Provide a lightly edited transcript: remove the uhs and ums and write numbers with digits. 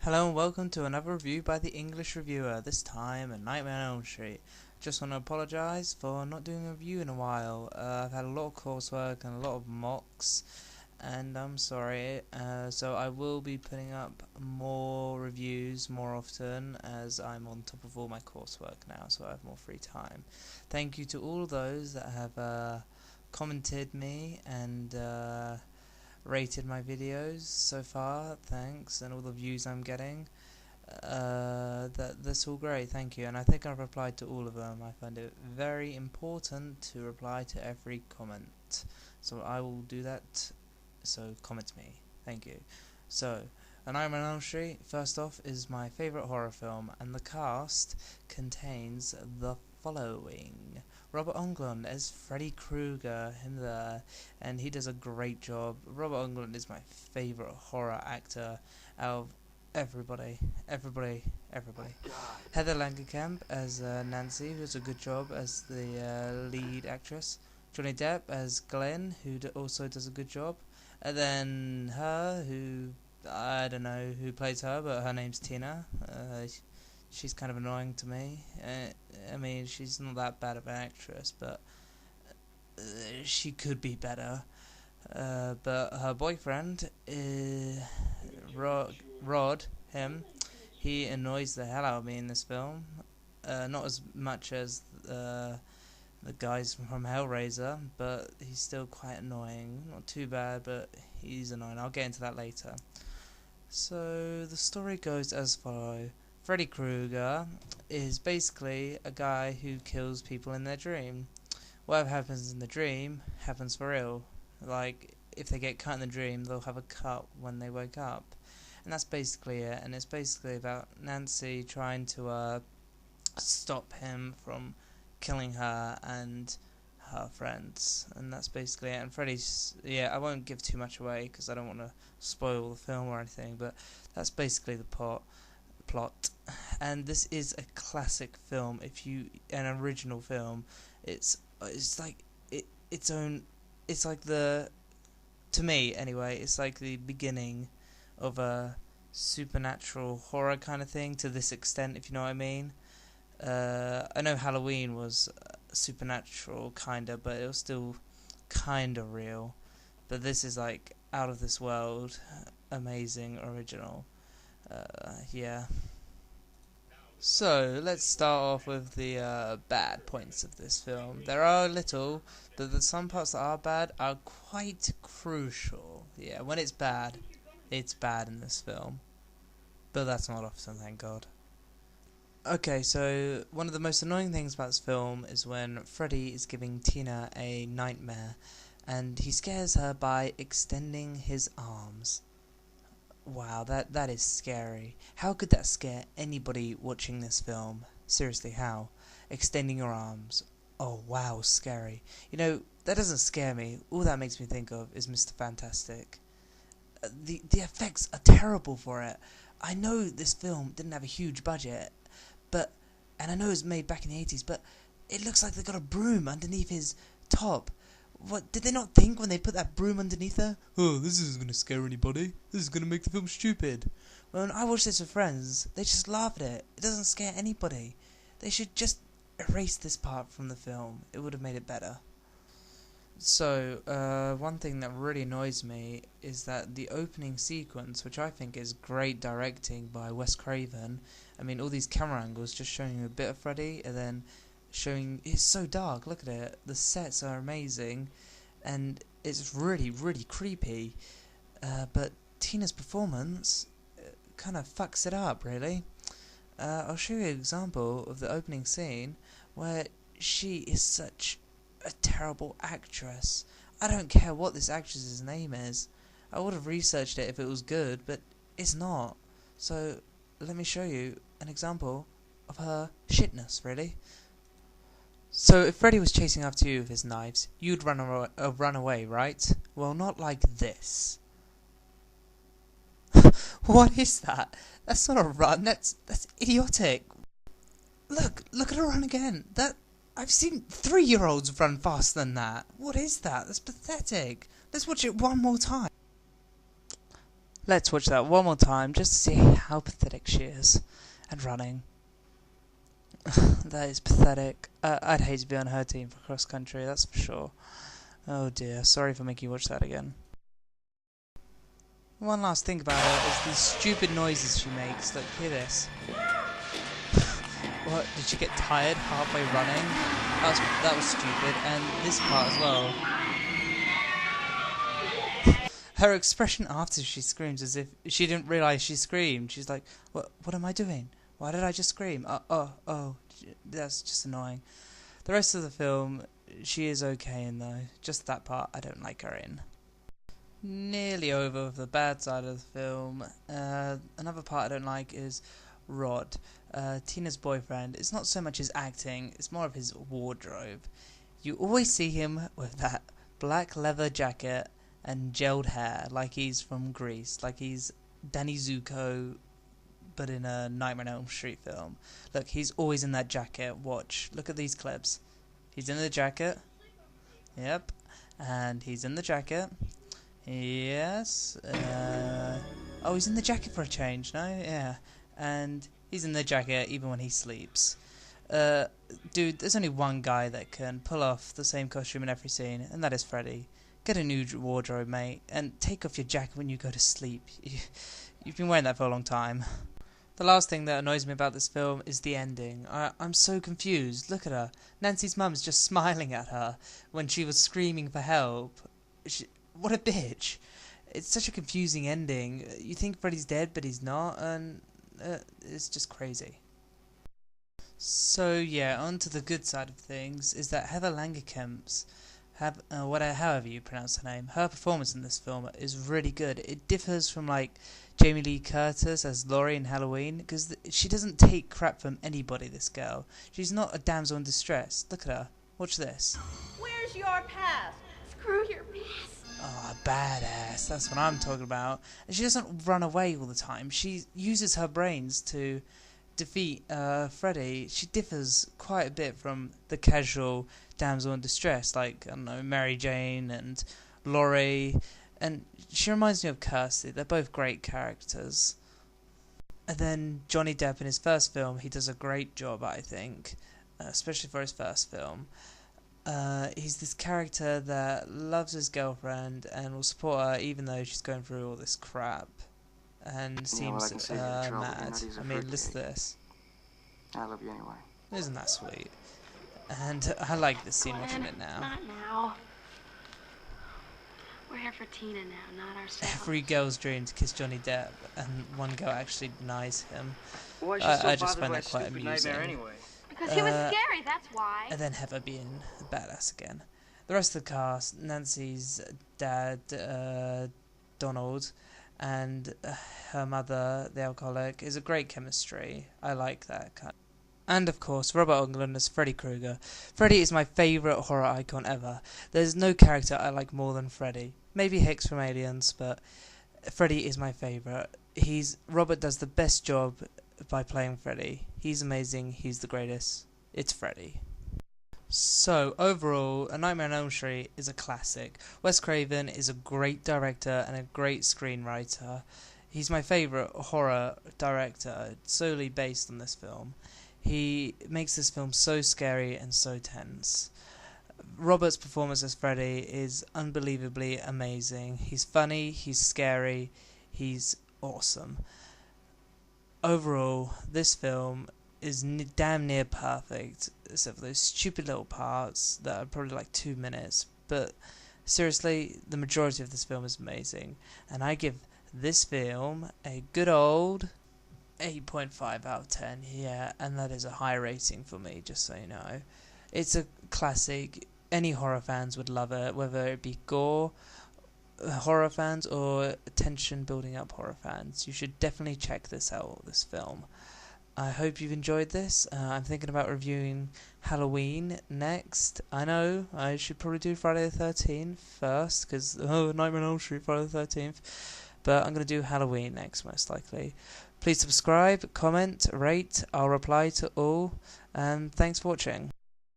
Hello and welcome to another review by the English Reviewer, this time a Nightmare on Elm Street. Just want to apologise for not doing a review in a while. I've had a lot of coursework and a lot of mocks, and I'm sorry. So I will be putting up more reviews more often as I'm on top of all my coursework now, so I have more free time. Thank you to all those that have commented me and rated my videos so far, thanks, and all the views I'm getting. That's all great, thank you, and I think I've replied to all of them. I find it very important to reply to every comment, so I will do that, so comment me, thank you. So, A Nightmare on Elm Street, first off, is my favourite horror film, and the cast contains the following: Robert Englund as Freddy Krueger, him there, and he does a great job. Robert Englund is my favourite horror actor out of everybody. Heather Langenkamp as Nancy, who does a good job as the lead actress. Johnny Depp as Glenn, who also does a good job. And then her, who, I don't know who plays her, but her name's Tina. She's kind of annoying to me. I mean, she's not that bad of an actress, but she could be better. But her boyfriend, Rod, he annoys the hell out of me in this film. Not as much as the guys from Hellraiser, but he's still quite annoying. Not too bad, but he's annoying. I'll get into that later. So the story goes as follows. Freddy Krueger is basically a guy who kills people in their dream. Whatever happens in the dream happens for real. Like, if they get cut in the dream, they'll have a cut when they wake up. And that's basically it. And it's basically about Nancy trying to stop him from killing her and her friends. And that's basically it. And Freddy's, yeah, I won't give too much away because I don't want to spoil the film or anything, but that's basically the plot. And this is a classic film. An original film, it's like to me anyway, it's like the beginning of a supernatural horror kind of thing, to this extent, if you know what I mean. I know Halloween was supernatural kinda, but it was still kinda real. But this is like out of this world, amazing, original. Yeah. So, let's start off with the bad points of this film. There are little, but the some parts that are bad are quite crucial. Yeah, when it's bad in this film. But that's not often, thank God. Okay, so one of the most annoying things about this film is when Freddy is giving Tina a nightmare, and he scares her by extending his arms. Wow, that is scary. How could that scare anybody watching this film? Seriously, how? Extending your arms. Oh, wow, scary. You know, that doesn't scare me. All that makes me think of is Mr. Fantastic. The effects are terrible for it. I know this film didn't have a huge budget, and I know it was made back in the 80s, but it looks like they got a broom underneath his top. What, did they not think when they put that broom underneath her? Oh, this isn't going to scare anybody. This is going to make the film stupid. When I watched this with friends, they just laugh at it. It doesn't scare anybody. They should just erase this part from the film. It would have made it better. So, one thing that really annoys me is that the opening sequence, which I think is great directing by Wes Craven, I mean, all these camera angles just showing you a bit of Freddy, and then it's so dark, look at it, the sets are amazing, and it's really, really creepy, but Tina's performance kind of fucks it up, really. I'll show you an example of the opening scene, where she is such a terrible actress. I don't care what this actress's name is. I would have researched it if it was good, but it's not. So, let me show you an example of her shitness, really. So, if Freddy was chasing after you with his knives, you'd run away, right? Well, not like this. What is that? That's not a run, that's idiotic. Look at her run again. I've seen 3-year-olds run faster than that. What is that? That's pathetic. Let's watch it one more time. Let's watch that one more time just to see how pathetic she is. And running. That is pathetic. I'd hate to be on her team for cross country, that's for sure. Oh dear, sorry for making you watch that again. One last thing about her is these stupid noises she makes. Look, hear this. What, did she get tired halfway running? That was stupid, and this part as well. Her expression after she screams as if she didn't realise she screamed. She's like, what am I doing? Why did I just scream? Oh, that's just annoying. The rest of the film, she is okay in though. Just that part I don't like her in. Nearly over with the bad side of the film. Another part I don't like is Rod, Tina's boyfriend. It's not so much his acting, it's more of his wardrobe. You always see him with that black leather jacket and gelled hair, like he's from Greece, like he's Danny Zuko, but in a Nightmare on Elm Street film. Look, he's always in that jacket. Watch, look at these clips. He's in the jacket. Yep, and he's in the jacket. Yes. Oh, he's in the jacket for a change. No, yeah, and he's in the jacket even when he sleeps. Dude, there's only one guy that can pull off the same costume in every scene, and that is Freddy. Get a new wardrobe, mate, and take off your jacket when you go to sleep. You've been wearing that for a long time. The last thing that annoys me about this film is the ending. I'm so confused. Look at her. Nancy's mum's just smiling at her when she was screaming for help. What a bitch. It's such a confusing ending. You think Freddy's dead, but he's not, and it's just crazy. So yeah, on to the good side of things is that Heather Langenkamp's, however you pronounce her name, her performance in this film is really good. It differs from like Jamie Lee Curtis as Laurie in Halloween, because she doesn't take crap from anybody, this girl. She's not a damsel in distress. Look at her. Watch this. Where's your pass? Screw your pass. Oh, badass. That's what I'm talking about. And she doesn't run away all the time. She uses her brains to defeat Freddy. She differs quite a bit from the casual damsel in distress, like, I don't know, Mary Jane and Laurie. And she reminds me of Kirsty. They're both great characters. And then Johnny Depp in his first film, he does a great job, I think, especially for his first film. He's this character that loves his girlfriend and will support her even though she's going through all this crap and seems mad. I mean, listen to this. I love you anyway. Isn't that sweet? And I like this scene watching it now. Not now. We're here for Tina now, not ourselves. Every girl's dream to kiss Johnny Depp, and one girl actually denies him. Why is she so I just find bothered by that quite stupid amusing. nightmare anyway? Because he was scary, that's why. And then Heather being a badass again. The rest of the cast, Nancy's dad, Donald, and her mother, the alcoholic, is a great chemistry. I like that kind. And of course, Robert Englund as Freddy Krueger. Freddy is my favourite horror icon ever. There's no character I like more than Freddy. Maybe Hicks from Aliens, but Freddy is my favourite. Robert does the best job by playing Freddy. He's amazing, he's the greatest. It's Freddy. So, overall, A Nightmare on Elm Street is a classic. Wes Craven is a great director and a great screenwriter. He's my favourite horror director, solely based on this film. He makes this film so scary and so tense. Robert's performance as Freddy is unbelievably amazing. He's funny, he's scary, he's awesome. Overall, this film is damn near perfect, except for those stupid little parts that are probably like 2 minutes. But seriously, the majority of this film is amazing. And I give this film a good old 8.5 out of 10, yeah, and that is a high rating for me, just so you know. It's a classic. Any horror fans would love it, whether it be gore horror fans or tension building up horror fans. You should definitely check this out, this film. I hope you've enjoyed this. I'm thinking about reviewing Halloween next. I know I should probably do Friday the 13th first, because Nightmare on Elm Street, Friday the 13th. But I'm going to do Halloween next, most likely. Please subscribe, comment, rate. I'll reply to all. And thanks for watching.